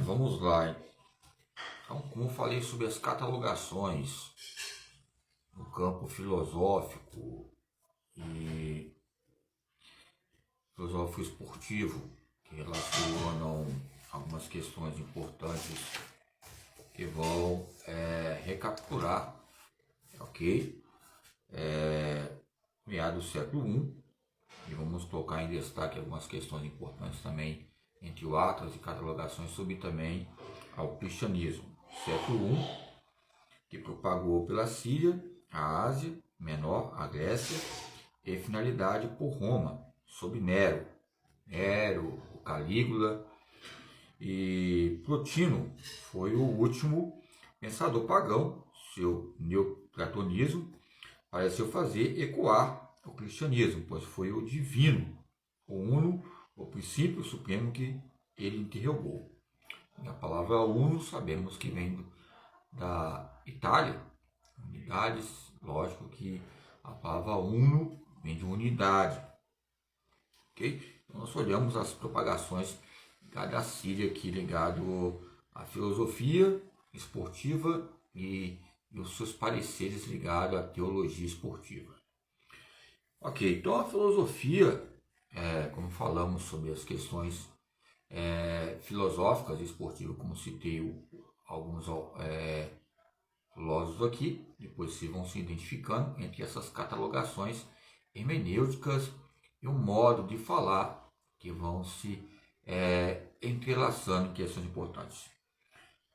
Vamos lá. Então, como eu falei sobre as catalogações no campo filosófico e filosófico esportivo, que relacionam algumas questões importantes que vão recapitular, ok? Meados do século I, e vamos colocar em destaque algumas questões importantes também entre o Atlas e catalogações sobre também ao cristianismo. Século I, que propagou pela Síria, a Ásia Menor, a Grécia, e finalidade por Roma, sob Nero, o Calígula, e Plotino foi o último pensador pagão. Seu neoplatonismo pareceu fazer ecoar o cristianismo, pois foi o divino, o uno, o princípio supremo que ele interrogou. E a palavra uno sabemos que vem da Itália, unidades, lógico que a palavra uno vem de unidade, ok? Então nós olhamos as propagações da Síria aqui ligado à filosofia esportiva e os seus pareceres ligados à teologia esportiva. Ok, então a filosofia, como falamos sobre as questões filosóficas e esportivas, como citei alguns filósofos aqui, depois se vão se identificando entre essas catalogações hermenêuticas e um modo de falar que vão se entrelaçando em questões importantes.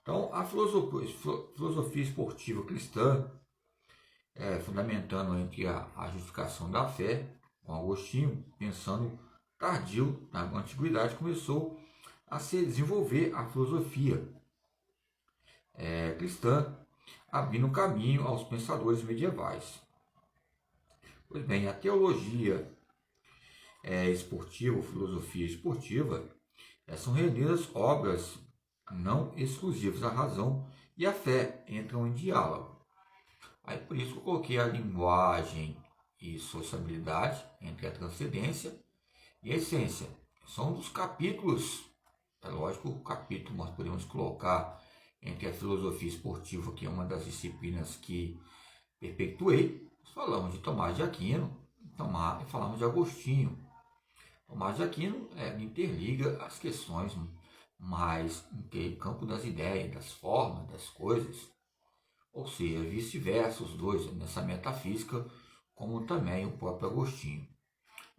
Então, a filosofia esportiva cristã, fundamentando entre a justificação da fé, com Agostinho, pensando tardio na antiguidade, começou a se desenvolver a filosofia cristã, abrindo caminho aos pensadores medievais. Pois bem, a teologia esportiva, filosofia esportiva, são reunidas obras não exclusivas. A razão e a fé entram em diálogo. Aí por isso eu coloquei a linguagem e sociabilidade entre a transcendência e a essência. São dos capítulos, é lógico, o capítulo nós podemos colocar entre a filosofia esportiva, que é uma das disciplinas que perpetuei. Nós falamos de Tomás de Aquino e falamos de Agostinho. Tomás de Aquino interliga as questões mais no campo das ideias, das formas, das coisas, ou seja, vice-versa, os dois nessa metafísica, como também o próprio Agostinho.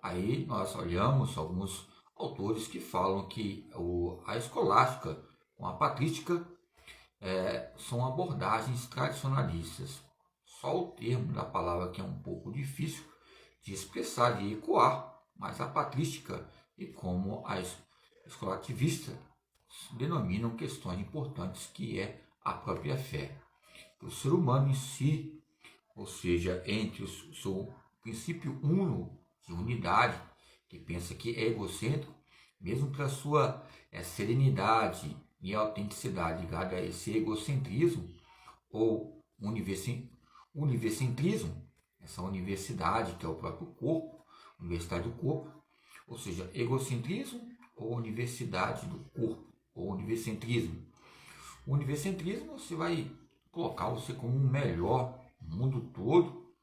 Aí nós olhamos alguns autores que falam que a escolástica com a patrística são abordagens tradicionalistas. Só o termo da palavra que é um pouco difícil de expressar e ecoar, mas a patrística e como a escolativista denominam questões importantes que é a própria fé. O ser humano em si, ou seja, entre o seu princípio uno de unidade, que pensa que é egocêntrico, mesmo para a sua serenidade e autenticidade ligada a esse egocentrismo ou univercentrismo, essa universidade que é o próprio corpo, universidade do corpo, ou seja, egocentrismo ou universidade do corpo, ou univercentrismo. O univercentrismo você vai colocar você como um melhor no mundo todo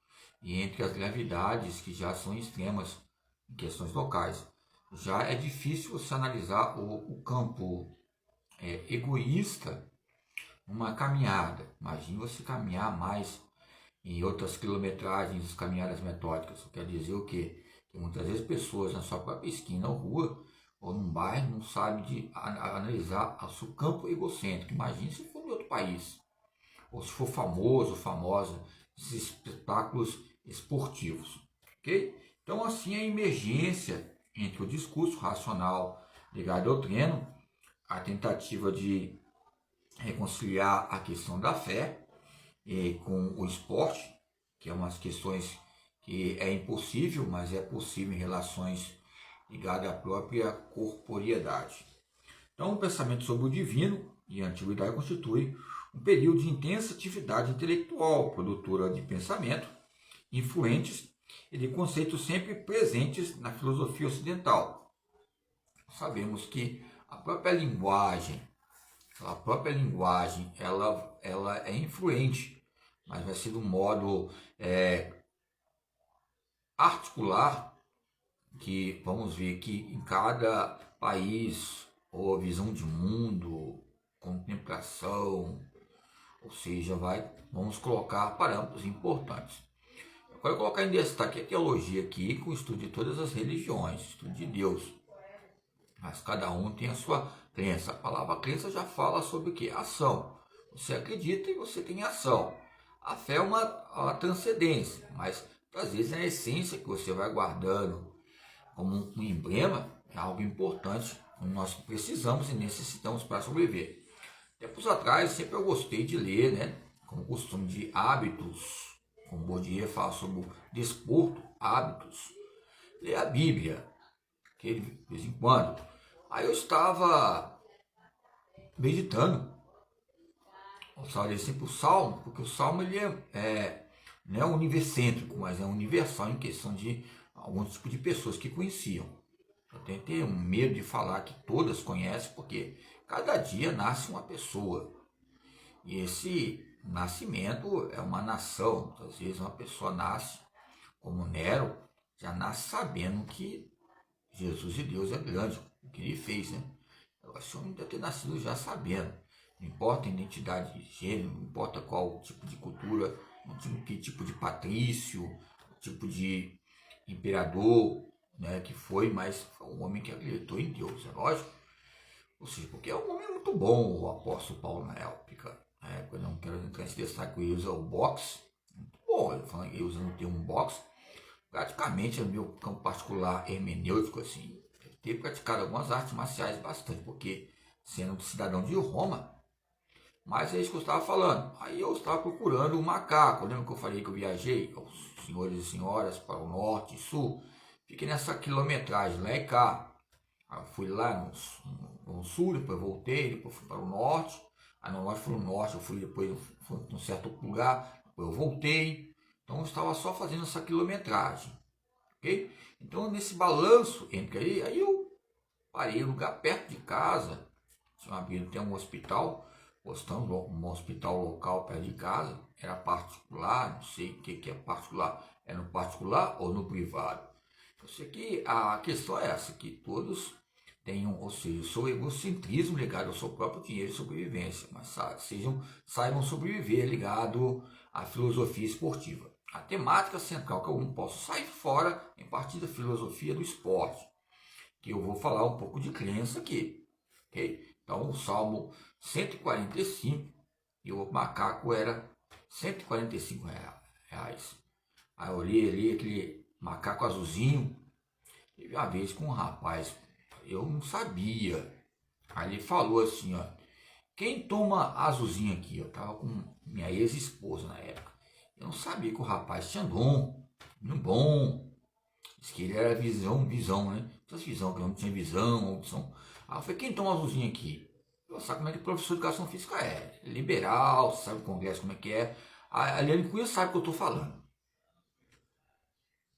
e entre as gravidades que já são extremas em questões locais. Já é difícil você analisar o campo egoísta numa caminhada. Imagine você caminhar mais em outras quilometragens, caminhadas metódicas. Isso quer dizer o quê? Que muitas vezes pessoas na sua própria esquina ou rua ou num bairro não sabem analisar o seu campo egocêntrico. Imagine se for em outro país, ou se for famoso, famosa, esses espetáculos esportivos. Ok? Então, assim, a emergência entre o discurso racional ligado ao treino, a tentativa de reconciliar a questão da fé com o esporte, que é umas questões que é impossível, mas é possível em relações ligadas à própria corporeidade. Então, o pensamento sobre o divino e a antiguidade constitui um período de intensa atividade intelectual, produtora de pensamento, influentes e de conceitos sempre presentes na filosofia ocidental. Sabemos que a própria linguagem, ela é influente, mas vai ser de um modo articular, que vamos ver que em cada país, ou visão de mundo, contemplação, ou seja, vamos colocar parâmetros importantes. Eu quero colocar em destaque a teologia aqui, com o estudo de todas as religiões, estudo de Deus. Mas cada um tem a sua crença. A palavra crença já fala sobre o que? Ação. Você acredita e você tem ação. A fé é uma transcendência, mas às vezes é a essência que você vai guardando como um emblema, é algo importante que nós precisamos e necessitamos para sobreviver. Tempos atrás, sempre eu gostei de ler, né, como costume de hábitos, como Bourdieu fala sobre o desporto, hábitos, ler a Bíblia, que de vez em quando. Aí eu estava meditando, eu estava lendo sempre o Salmo, porque o Salmo ele não é univercêntrico, mas é universal em questão de algum tipo de pessoas que conheciam. Eu tenho um medo de falar que todas conhecem, porque cada dia nasce uma pessoa. E esse nascimento é uma nação. Às vezes uma pessoa nasce, como Nero, já nasce sabendo que Jesus e Deus é grande, o que ele fez, né? Agora, esse homem deve ter nascido já sabendo. Não importa a identidade de gênero, não importa qual tipo de cultura, que tipo de patrício, tipo de imperador, né, que foi, mas foi um homem que acreditou em Deus, é lógico. Ou seja, porque é um homem muito bom, o apóstolo Paulo na época. Eu não quero entrar nesse destaque, ele usa o boxe, muito bom, ele usa o termo boxe, praticamente no meu campo particular hermenêutico, assim, ter praticado algumas artes marciais bastante, porque sendo cidadão de Roma, mas é isso que eu estava falando. Aí eu estava procurando o macaco, lembra que eu falei que eu viajei, os senhores e senhoras, para o norte e sul, fiquei nessa quilometragem, lá e cá. Eu fui lá no sul, depois voltei, depois fui para o norte, aí no norte fui no norte, eu fui depois fui num certo lugar, depois eu voltei, então eu estava só fazendo essa quilometragem, ok? Então nesse balanço entre aí eu parei um lugar perto de casa, tem um hospital, postando um hospital local perto de casa, era particular, não sei o que é particular, é no particular ou no privado. Eu sei que a questão é essa, que todos tenham, ou seja, o seu egocentrismo ligado ao seu próprio dinheiro e sobrevivência, mas saibam sobreviver ligado à filosofia esportiva. A temática central que eu não posso sair fora em partir da filosofia do esporte, que eu vou falar um pouco de crença aqui, ok? Então o Salmo 145 e o macaco era 145 reais. Aí eu olhei ali aquele macaco azulzinho. Teve uma vez com um rapaz, eu não sabia. Aí ele falou assim, ó, quem toma azulzinho aqui? Eu tava com minha ex-esposa na época. Eu não sabia que o rapaz tinha dom, bom. Diz que ele era visão, né? Essas visão, que eu não tinha visão, audição. Aí eu falei, quem toma azulzinho aqui? Eu sabe como é que o professor de educação física é. Liberal, sabe o congresso como é que é. A Eliane Cunha sabe o que eu estou falando.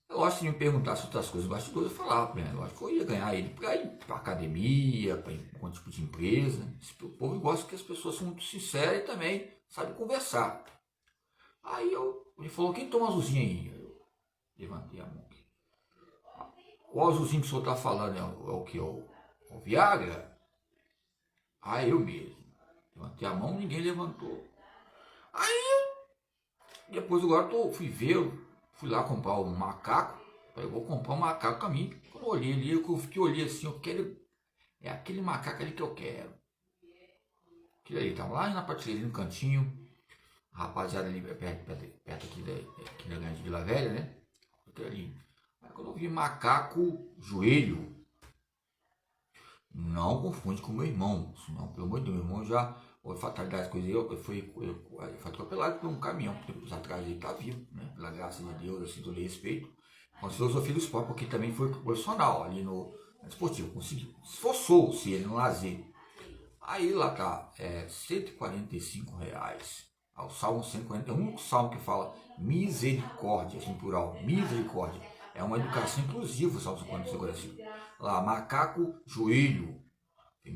Eu acho que me perguntasse outras coisas bastidores, eu falava, né? Eu acho que eu ia ganhar ele para ir para academia, para ir para algum tipo de empresa. O povo gosta que as pessoas são muito sinceras e também sabem conversar. Aí ele falou, quem toma azulzinho aí? Eu levantei a mão. O azulzinho que o senhor está falando é o que? O Viagra? Ah, eu mesmo. Levantei a mão, ninguém levantou. Aí, depois agora fui lá comprar um macaco. Falei, eu vou comprar um macaco pra mim. Quando eu olhei ali, olhei assim, eu quero. É aquele macaco ali que eu quero. Aquele ali, tava lá na prateleira, no cantinho. A rapaziada ali perto aqui da grande Vila Velha, né? Aquele ali. Aí quando eu vi macaco joelho, não confunde com meu irmão. Não, pelo amor de Deus, meu irmão já. Houve fatalidade, coisa eu foi atropelado por um caminhão, tempos atrás ele está vivo, né? Pela graça de Deus, assim, todo respeito. Com a filosofia do esporte, porque também foi profissional ali no esportivo, conseguiu, esforçou-se ele no lazer. Aí lá tá, R$145. O Salmo 140, é o único salmo que fala misericórdia, em plural, misericórdia. É uma educação inclusiva o Salmo 145. Lá, macaco, joelho. Em